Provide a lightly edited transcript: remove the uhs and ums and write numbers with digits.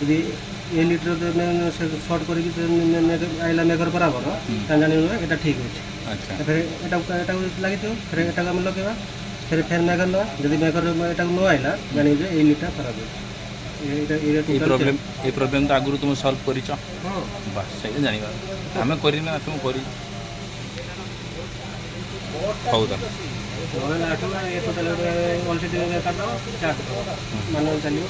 ଯଦି ଏ litre short କରିକି ଆଇଲା ମେଘର ବରାବର ତାହେଲେ ଜାଣିବା ଏଇଟା ଠିକ୍ ଅଛି। ଆଚ୍ଛା ଫେରେ ଏଟାକୁ ଲାଗିଥିବ ଫେରେ ଏଟାକୁ ଆମେ ଲଗେଇବା ଫେରେ ମେଘର ନେବା ଯଦି ମେଘର ଏଟାକୁ ନ ଆଇଲା ଜାଣିବୁ ଯେ ଏଇ ଲିଟର ଖରାପ ଅଛି। ଏ ପ୍ରୋବ୍ଲେମ୍ ତ ଆଗରୁ ତୁମେ ସଲ୍ଭ କରିଛ? ହଁ ବାସ୍ ସେଇଟା ଜାଣିବା ଆମେ କରିନା ତୁମେ କରି ହଉ ତାହେଲେ ନହେଲେ ଆଠୁ ଏ ଟୋଟାଲ ଅଲସି କାଟିଦେବ ଚାର୍ଜ ମାନୁଆଲ ଚାଲିବ।